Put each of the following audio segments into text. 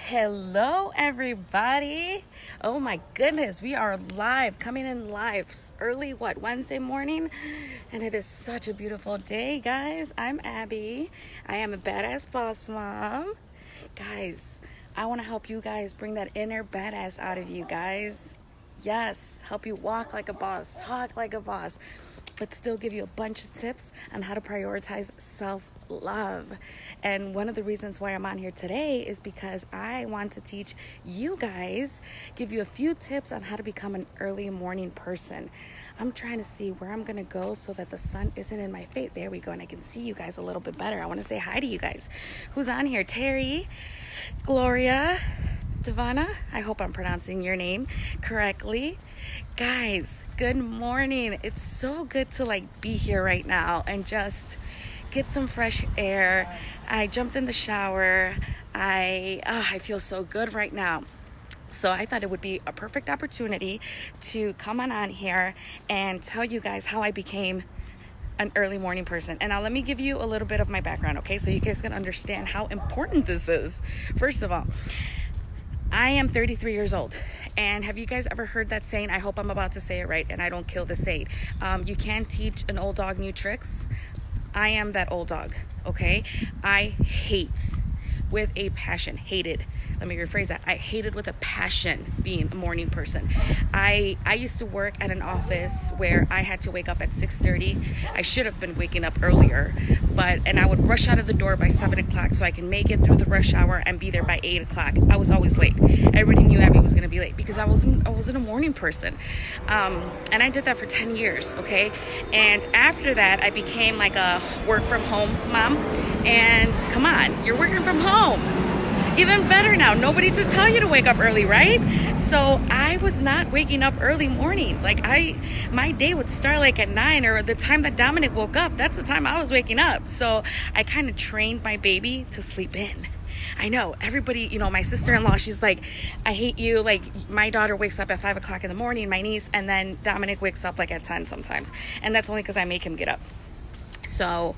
Hello, everybody. Oh my goodness, we are live, coming in live early, Wednesday morning? And it is such a beautiful day, guys. I'm Abby. I am a badass boss mom. Guys, I want to help you guys bring that inner badass out of you, guys. Yes, help you walk like a boss, talk like a boss, but still give you a bunch of tips on how to prioritize self-love. And one of the reasons why I'm on here today is because I want to teach you guys, give you a few tips on how to become an early morning person. I'm trying to see where I'm gonna go so that the sun isn't in my face. There we go, and I can see you guys a little bit better. I want to say hi to you guys. Who's on here? Terry, Gloria, Devana, I hope I'm pronouncing your name correctly. Guys, good morning. It's so good to be here right now and just get some fresh air. I jumped in the shower. I feel so good right now. So I thought it would be a perfect opportunity to come on here and tell you guys how I became an early morning person. And now let me give you a little bit of my background, okay? So you guys can understand how important this is. First of all, I am 33 years old. And have you guys ever heard that saying? I hope I'm about to say it right and I don't kill the saying. You can't teach an old dog new tricks. I am that old dog, okay? I hate with a passion, hated. Let me rephrase that. I hated with a passion being a morning person. I used to work at an office where I had to wake up at 6:30. I should have been waking up earlier, and I would rush out of the door by 7 o'clock so I can make it through the rush hour and be there by 8 o'clock. I was always late. Everybody knew Abby was gonna be late because I wasn't a morning person. And I did that for 10 years, okay? And after that, I became like a work from home mom. And come on, you're working from home. Even better now, nobody to tell you to wake up early, right? So I was not waking up early mornings. My day would start at 9, or the time that Dominic woke up, that's the time I was waking up. So I kind of trained my baby to sleep in. I know everybody, my sister-in-law, she's like, I hate you. My daughter wakes up at 5 o'clock in the morning, my niece, and then Dominic wakes up at 10 sometimes. And that's only because I make him get up. So,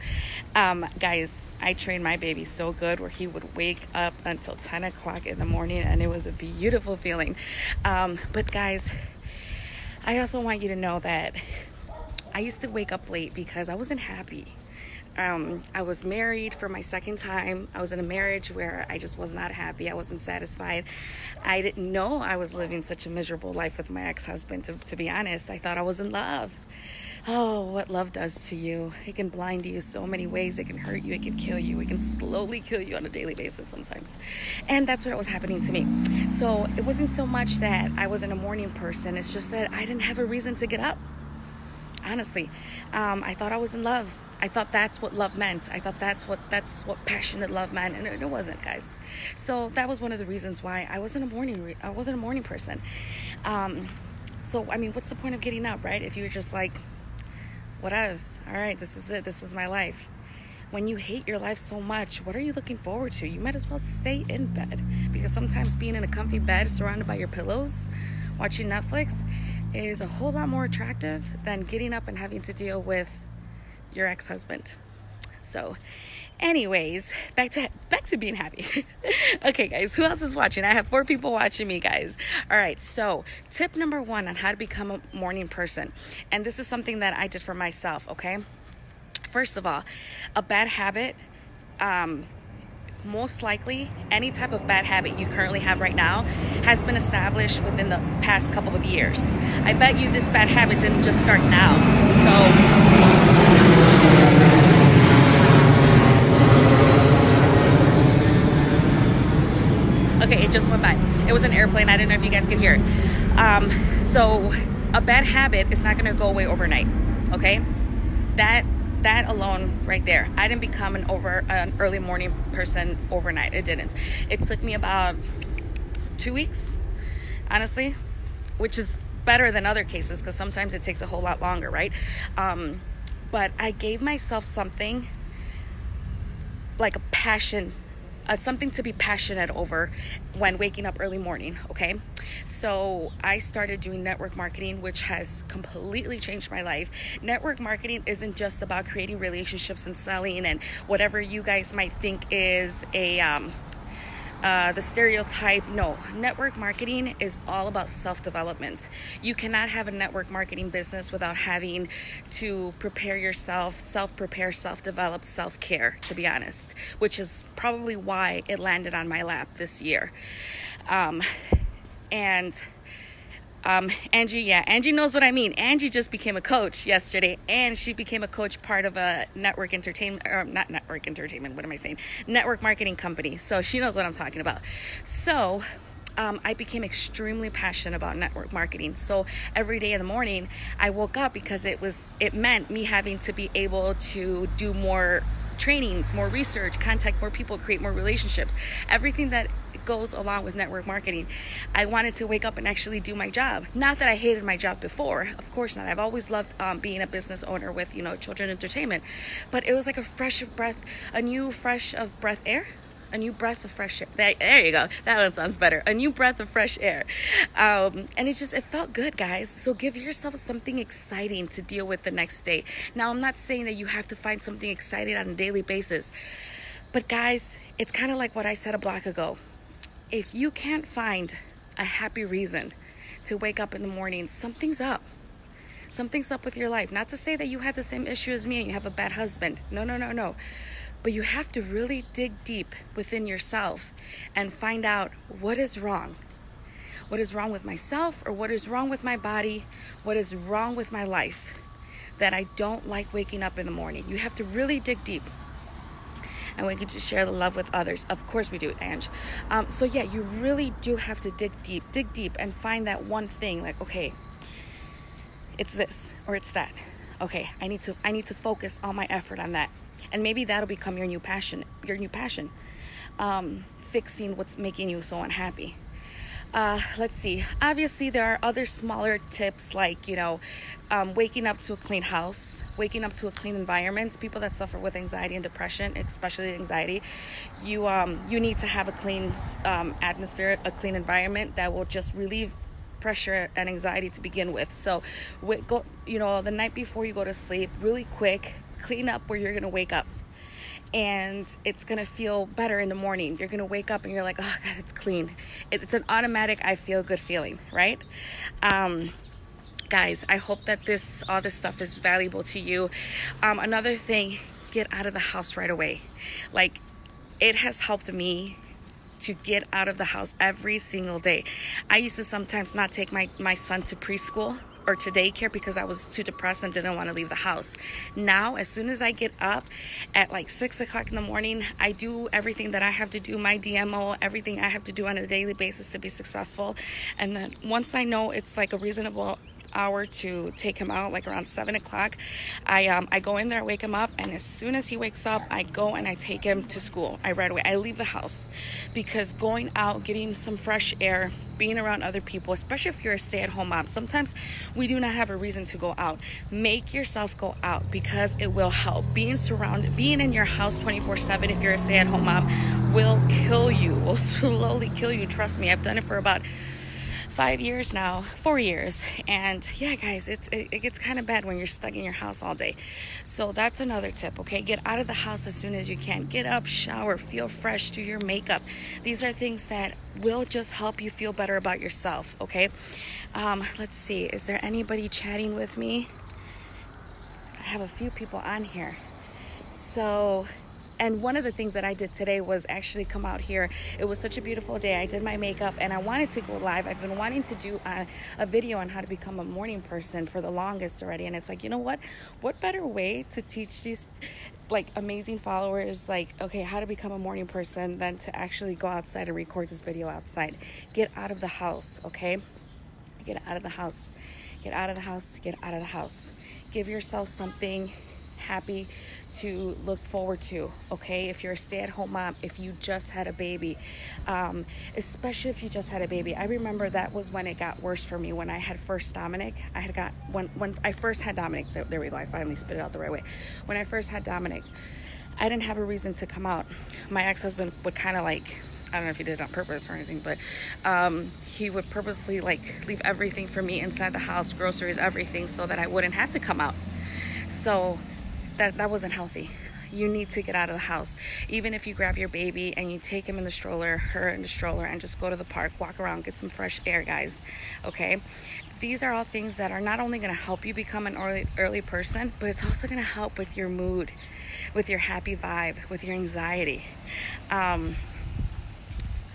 guys, I trained my baby so good where he would wake up until 10 o'clock in the morning, and it was a beautiful feeling. But guys, I also want you to know that I used to wake up late because I wasn't happy. I was married for my second time. I was in a marriage where I just was not happy. I wasn't satisfied. I didn't know I was living such a miserable life with my ex-husband, to be honest. I thought I was in love. Oh, what love does to you. It can blind you so many ways. It can hurt you. It can kill you. It can slowly kill you on a daily basis sometimes. And that's what was happening to me. So it wasn't so much that I wasn't a morning person. It's just that I didn't have a reason to get up. Honestly, I thought I was in love. I thought that's what love meant. I thought that's what passionate love meant, and it wasn't, guys. So that was one of the reasons why I wasn't a morning person. So I mean, what's the point of getting up, right? If you're just what else? All right, this is it. This is my life. When you hate your life so much, what are you looking forward to? You might as well stay in bed, because sometimes being in a comfy bed surrounded by your pillows, watching Netflix, is a whole lot more attractive than getting up and having to deal with your ex-husband. So anyways, back to being happy. Okay, guys, who else is watching? I have 4 people watching me, guys. All right, so tip number 1 on how to become a morning person. And this is something that I did for myself, okay? First of all, a bad habit, most likely any type of bad habit you currently have right now has been established within the past couple of years. I bet you this bad habit didn't just start now. Okay, it just went by. It was an airplane. I didn't know if you guys could hear it. So a bad habit is not going to go away overnight, okay? That alone right there. I didn't become an early morning person overnight. It didn't. It took me about 2 weeks, honestly, which is better than other cases because sometimes it takes a whole lot longer, right? But I gave myself something like a passion, something to be passionate over when waking up early morning, okay? So I started doing network marketing, which has completely changed my life. Network marketing isn't just about creating relationships and selling and whatever you guys might think is the stereotype. No, network marketing is all about self-development. You cannot have a network marketing business without having to prepare yourself, self-prepare, self-develop, self-care, to be honest, which is probably why it landed on my lap this year. Angie knows what I mean. Angie just became a coach yesterday, and she became a coach part of a network entertainment, or not network entertainment, what am I saying? Network marketing company. So she knows what I'm talking about. So I became extremely passionate about network marketing. So every day in the morning, I woke up because it meant me having to be able to do more trainings, more research, contact more people, create more relationships, everything that goes along with network marketing. I wanted to wake up and actually do my job. Not that I hated my job before, of course not. I've always loved being a business owner with, children entertainment, but it was like a new fresh of breath air. A new breath of fresh air. There you go. That one sounds better. A new breath of fresh air. And it felt good, guys. So give yourself something exciting to deal with the next day. Now, I'm not saying that you have to find something exciting on a daily basis. But guys, it's kind of like what I said a block ago. If you can't find a happy reason to wake up in the morning, something's up. Something's up with your life. Not to say that you had the same issue as me and you have a bad husband. No. But you have to really dig deep within yourself and find out what is wrong. What is wrong with myself, or what is wrong with my body? What is wrong with my life that I don't like waking up in the morning? You have to really dig deep. And we get to share the love with others. Of course we do, Ange. So yeah, you really do have to dig deep and find that one thing, like, okay, it's this or it's that. Okay, I need to focus all my effort on that. And maybe that'll become your new passion. Fixing what's making you so unhappy. Let's see. Obviously, there are other smaller tips like, waking up to a clean house, waking up to a clean environment. People that suffer with anxiety and depression, especially anxiety, you need to have a clean atmosphere, a clean environment that will just relieve pressure and anxiety to begin with. So, the night before you go to sleep, really quick, clean up where you're going to wake up. And it's going to feel better in the morning. You're going to wake up and you're like, oh God, it's clean. It's an automatic, I feel good feeling, right? Guys, I hope that all this stuff is valuable to you. Another thing, get out of the house right away. Like, it has helped me to get out of the house every single day. I used to sometimes not take my son to preschool or to daycare because I was too depressed and didn't want to leave the house. Now, as soon as I get up at like 6 o'clock in the morning, I do everything that I have to do, my DMO, everything I have to do on a daily basis to be successful. And then once I know it's like a reasonable hour to take him out, like around 7 o'clock, I go in there, wake him up, and as soon as he wakes up, I go and I take him to school. I leave the house, because going out, getting some fresh air, being around other people, especially if you're a stay-at-home mom, sometimes we do not have a reason to go out. Make yourself go out, because it will help. Being in your house 24/7 if you're a stay-at-home mom will kill you, will slowly kill you. Trust me, I've done it for about 4 years. And yeah, guys, it gets kind of bad when you're stuck in your house all day. So that's another tip, okay? Get out of the house as soon as you can. Get up, shower, feel fresh, do your makeup. These are things that will just help you feel better about yourself, okay? Let's see. Is there anybody chatting with me? I have a few people on here. And one of the things that I did today was actually come out here. It was such a beautiful day. I did my makeup and I wanted to go live. I've been wanting to do a video on how to become a morning person for the longest already. And it's like, you know what? What better way to teach these like amazing followers, like, okay, how to become a morning person than to actually go outside and record this video outside. Get out of the house, okay? Get out of the house. Get out of the house. Get out of the house. Give yourself something happy to look forward to, okay? If you're a stay-at-home mom, if you just had a baby, especially if you just had a baby. I remember that was when it got worse for me. When I had first Dominic, when I first had Dominic, there we go, I finally spit it out the right way. When I first had Dominic, I didn't have a reason to come out. My ex-husband would kind of like, I don't know if he did it on purpose or anything, but he would purposely like leave everything for me inside the house, groceries, everything, so that I wouldn't have to come out. So that wasn't healthy. you need to get out of the house. Even if you grab your baby and you take him in the stroller, her in the stroller, and just go to the park, walk around, get some fresh air, guys. Okay, these are all things that are not only going to help you become an early person, but it's also going to help with your mood, with your happy vibe, with your anxiety.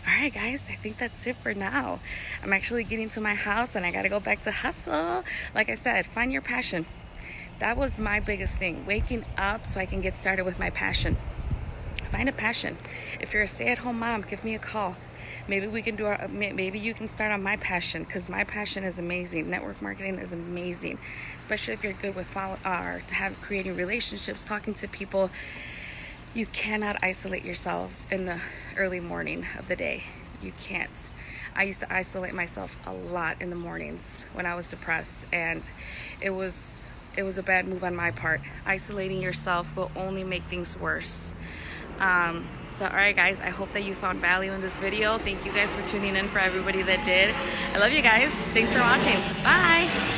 All right, guys, I think that's it for now. I'm actually getting to my house and I got to go back to hustle. Like I said, find your passion. That was my biggest thing, waking up so I can get started with my passion. Find a passion. If you're a stay-at-home mom, give me a call. Maybe we can do maybe you can start on my passion, because my passion is amazing. Network marketing is amazing, especially if you're good with creating relationships, talking to people. You cannot isolate yourselves in the early morning of the day. You can't. I used to isolate myself a lot in the mornings when I was depressed, and it was a bad move on my part. Isolating yourself will only make things worse. So all right, guys, I hope that you found value in this video. Thank you guys for tuning in. For everybody that did, I love you guys. Thanks for watching. Bye.